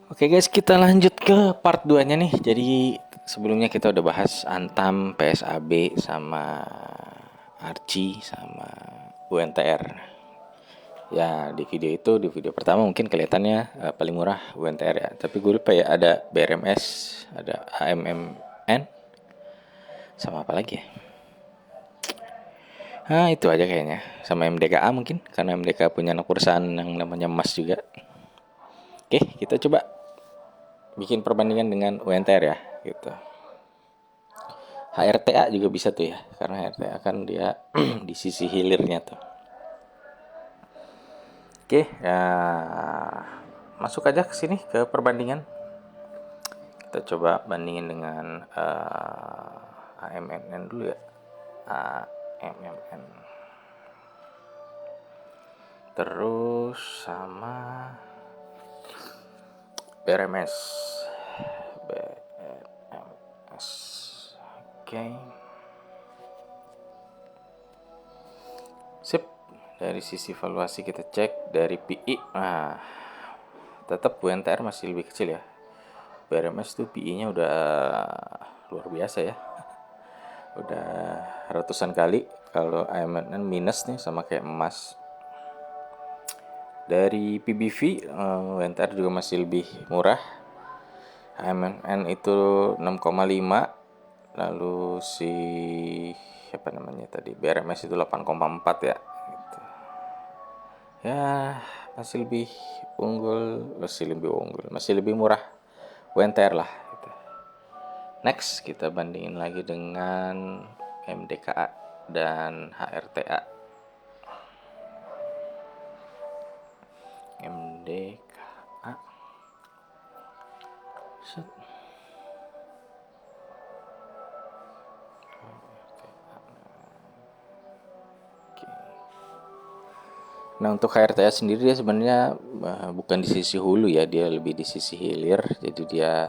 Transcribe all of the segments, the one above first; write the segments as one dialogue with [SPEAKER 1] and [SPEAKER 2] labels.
[SPEAKER 1] Oke guys, kita lanjut ke part 2-nya nih. Jadi sebelumnya kita udah bahas Antam, PSAB, sama Archie, sama UNTR. Ya di video itu, di video pertama mungkin kelihatannya paling murah UNTR ya. Tapi gue lupa ya, ada BRMS, ada AMMN, sama apa lagi ya? Itu aja kayaknya. Sama MDKA mungkin, karena MDKA punya anak perusahaan yang namanya Mas juga. Oke, kita coba bikin perbandingan dengan UNTR ya, gitu. HRTA juga bisa tuh ya, karena HRTA kan dia di sisi hilirnya tuh. Oke, ya masuk aja ke sini ke perbandingan. Kita coba bandingin dengan AMMN dulu ya. AMMN. Terus sama BRMS. BRMS. Oke. Sip. Dari sisi valuasi kita cek dari PI. Nah, tetap UNTR masih lebih kecil ya. BRMS tuh PI-nya udah luar biasa ya. Udah ratusan kali. Kalau AMN minus nih sama kayak emas. Dari PBV UNTR juga masih lebih murah. AMN itu 6,5, lalu si apa namanya tadi BRMS itu 8,4 ya. Gitu. Ya masih lebih murah UNTR lah. Gitu. Next kita bandingin lagi dengan MDKA dan HRTA. MDKA. Set. Nah untuk HRTA sendiri dia sebenarnya bukan di sisi hulu ya, dia lebih di sisi hilir. Jadi dia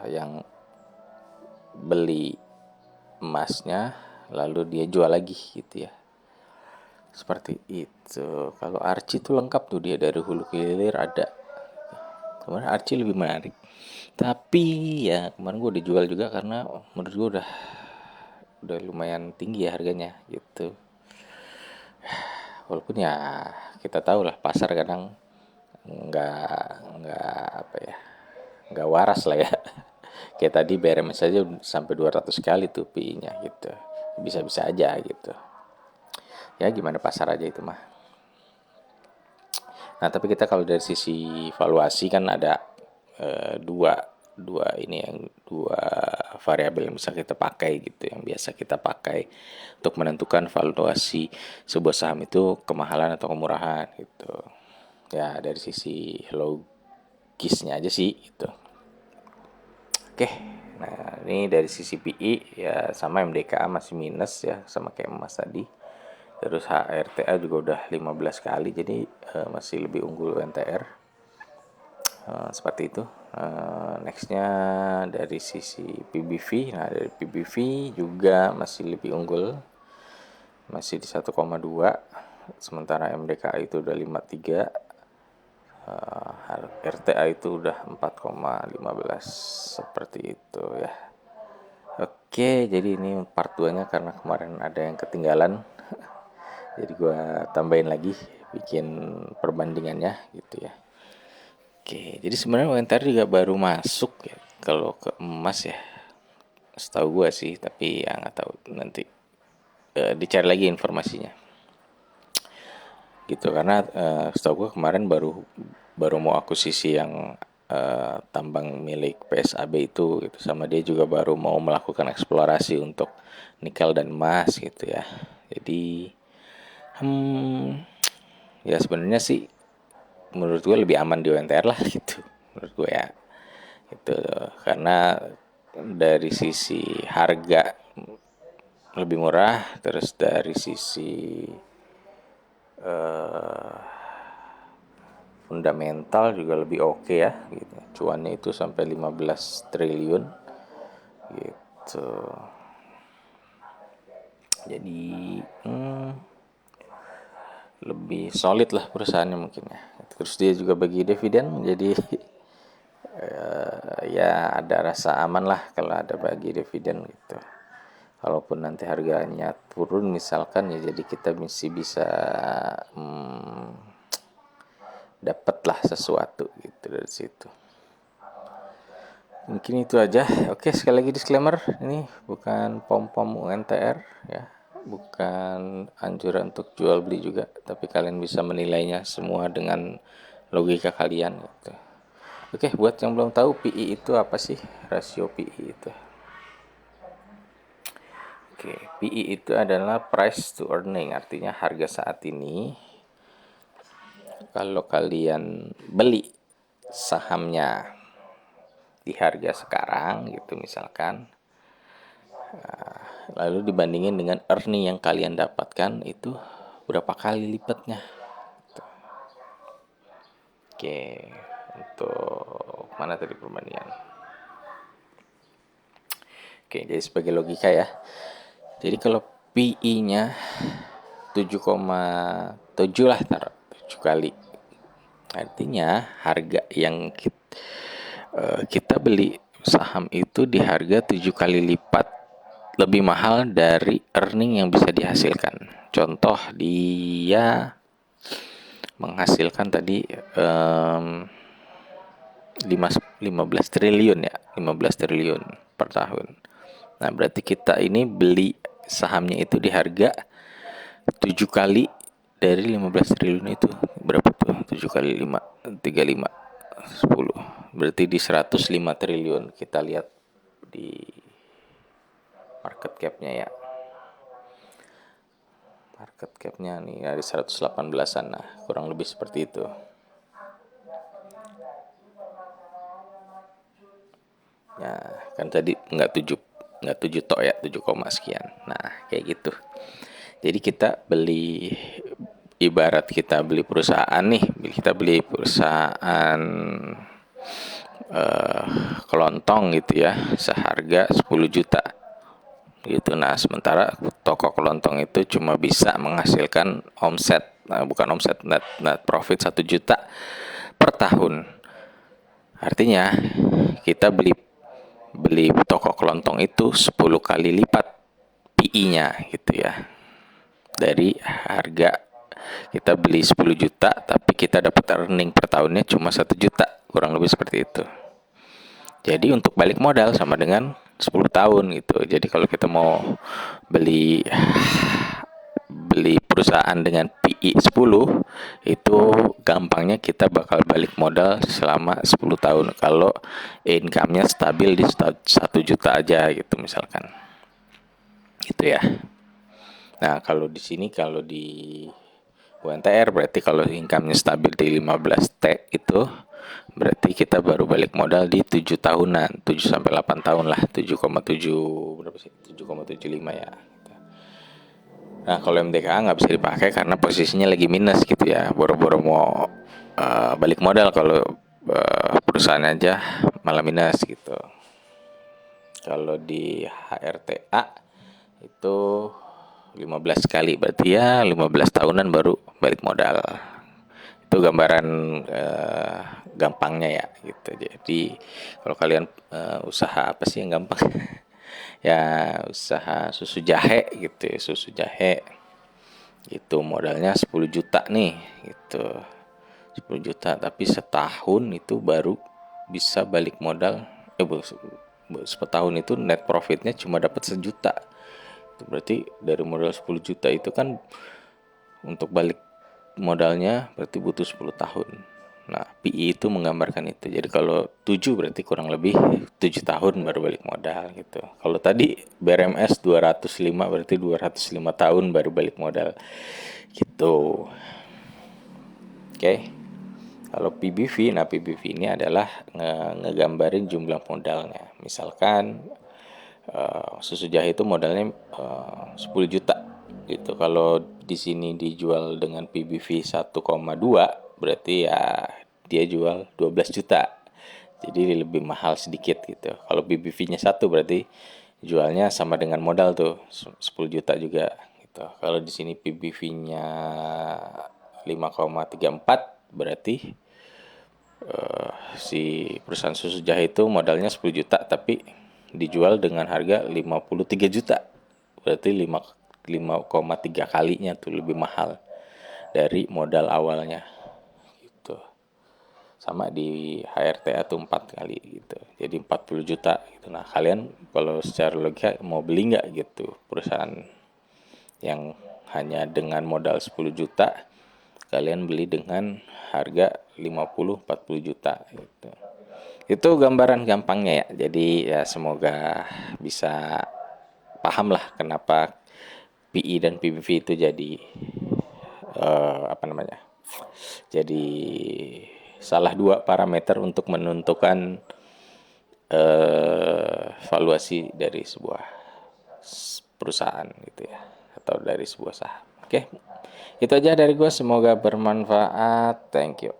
[SPEAKER 1] yang beli emasnya lalu dia jual lagi gitu ya. Seperti itu. Kalau Archie tuh lengkap tuh, dia dari hulu ke hilir ada. Kemarin Archie lebih menarik. Tapi ya kemarin gue dijual juga karena menurut gue udah lumayan tinggi ya harganya gitu. Walaupun ya kita tahu lah pasar kadang nggak apa ya, nggak waras lah ya. Kayak tadi BRMS saja sampai 200 kali tuh PI-nya gitu, bisa-bisa aja gitu ya, gimana pasar aja itu mah. Nah tapi kita kalau dari sisi valuasi kan ada dua dua ini yang dua variabel yang bisa kita pakai gitu, yang biasa kita pakai untuk menentukan valuasi sebuah saham itu kemahalan atau kemurahan gitu ya, dari sisi logisnya aja sih gitu. Oke, nah ini dari sisi PI ya sama MDKA masih minus ya, sama kayak emas tadi. Terus HRTA juga udah 15 kali, jadi masih lebih unggul UNTR. Seperti itu. Nextnya dari sisi PBV, nah dari PBV juga masih lebih unggul, masih di 1,2, sementara MDKA itu udah 5,3, RTA itu udah 4,15, seperti itu ya. Oke, jadi ini part 2-nya karena kemarin ada yang ketinggalan. Jadi gue tambahin lagi bikin perbandingannya gitu ya. Oke, jadi sebenarnya UNTR juga baru masuk ya kalau ke emas ya. Setahu gue sih, tapi ya nggak tahu nanti dicari lagi informasinya. Gitu karena setahu gue kemarin baru baru mau akuisisi yang tambang milik PSAB itu gitu, sama dia juga baru mau melakukan eksplorasi untuk nikel dan emas gitu ya. Jadi ya sebenarnya sih menurut gue lebih aman di UNTR lah gitu, menurut gue ya itu, karena dari sisi harga lebih murah, terus dari sisi fundamental juga lebih oke ya gitu. Cuannya itu sampai 15 triliun gitu. Jadi lebih solid lah perusahaannya mungkin ya. Terus dia juga bagi dividen, jadi ya ada rasa aman lah kalau ada bagi dividen gitu. Kalaupun nanti harganya turun misalkan, ya jadi kita masih bisa dapatlah sesuatu gitu dari situ. Mungkin itu aja. Oke, sekali lagi disclaimer, ini bukan pom-pom UNTR ya, bukan anjuran untuk jual beli juga, tapi kalian bisa menilainya semua dengan logika kalian gitu. Oke, buat yang belum tahu PI itu apa sih? Rasio PI itu. Oke, PI itu adalah price to earning, artinya harga saat ini. Kalau kalian beli sahamnya di harga sekarang gitu misalkan, lalu dibandingin dengan earning yang kalian dapatkan, itu berapa kali lipatnya. Oke, untuk mana tadi perbandingan? Oke, jadi sebagai logika ya. Jadi kalau PI-nya 7,7 lah, taruh 7 kali. Artinya harga yang kita beli saham itu di harga 7 kali lipat lebih mahal dari earning yang bisa dihasilkan. Contoh, dia menghasilkan tadi 15 triliun ya, 15 triliun per tahun. Nah, berarti kita ini beli sahamnya itu di harga 7 kali dari 15 triliun itu. Berapa tuh? 7 kali 5, 35, 10. Berarti di 105 triliun. Kita lihat di market cap-nya ya. Market cap-nya nih dari 118-an. Nah, kurang lebih seperti itu. Nah, kan tadi nggak 7 tok ya, 7 koma sekian. Nah, kayak gitu. Jadi kita beli, ibarat kita beli perusahaan nih, kita beli perusahaan kelontong gitu ya, seharga 10 juta gitu. Nah, sementara toko kelontong itu cuma bisa menghasilkan omset, bukan omset, net profit 1 juta per tahun. Artinya kita beli toko kelontong itu 10 kali lipat PI-nya gitu ya. Dari harga kita beli 10 juta tapi kita dapat earning per tahunnya cuma 1 juta, kurang lebih seperti itu. Jadi untuk balik modal sama dengan 10 tahun gitu. Jadi kalau kita mau beli perusahaan dengan PI 10, itu gampangnya kita bakal balik modal selama 10 tahun kalau income-nya stabil di 1 juta aja gitu misalkan. Gitu ya. Nah, kalau di sini, kalau di UNTR berarti kalau income-nya stabil di 15T itu berarti kita baru balik modal di 7 tahunan, 7 sampai 8 tahun lah, 7,7 berapa sih? 7,75 ya. Nah, kalau MDKA nggak bisa dipakai karena posisinya lagi minus gitu ya. Boro-boro mau balik modal, kalau perusahaan aja malah minus gitu. Kalau di HRTA itu 15 kali, berarti ya 15 tahunan baru balik modal. Itu gambaran gampangnya ya gitu. Jadi kalau kalian usaha apa sih yang gampang? Ya usaha susu jahe gitu ya, susu jahe gitu, modalnya 10 juta nih gitu, 10 juta tapi setahun itu baru bisa balik modal. Setahun itu net profitnya cuma dapat 1 juta. Itu berarti dari modal 10 juta itu kan untuk balik modalnya berarti butuh 10 tahun. Nah, PI itu menggambarkan itu. Jadi kalau 7 berarti kurang lebih 7 tahun baru balik modal gitu. Kalau tadi BRMS 205 berarti 205 tahun baru balik modal gitu. Oke. Kalau PBV, nah PBV ini adalah ngegambarin jumlah modalnya. Misalkan susu jahe itu modalnya 10 juta gitu. Kalau di sini dijual dengan PBV 1,2 berarti ya dia jual 12 juta. Jadi lebih mahal sedikit gitu. Kalau PBV-nya 1 berarti jualnya sama dengan modal tuh 10 juta juga gitu. Kalau di sini PBV-nya 5,34 berarti si perusahaan susu jahe itu modalnya 10 juta tapi dijual dengan harga 53 juta. Berarti 5,3 kalinya tuh lebih mahal dari modal awalnya gitu. Sama di HRTA tuh 4 kali gitu. Jadi 40 juta gitu. Nah, kalian kalau secara logika mau beli nggak gitu perusahaan yang hanya dengan modal 10 juta kalian beli dengan harga 50-40 juta gitu. Itu gambaran gampangnya ya. Jadi ya semoga bisa paham lah kenapa PI dan PBV itu jadi apa namanya? Jadi salah dua parameter untuk menentukan valuasi dari sebuah perusahaan gitu ya atau dari sebuah saham. Oke. Itu aja dari gue, semoga bermanfaat. Thank you.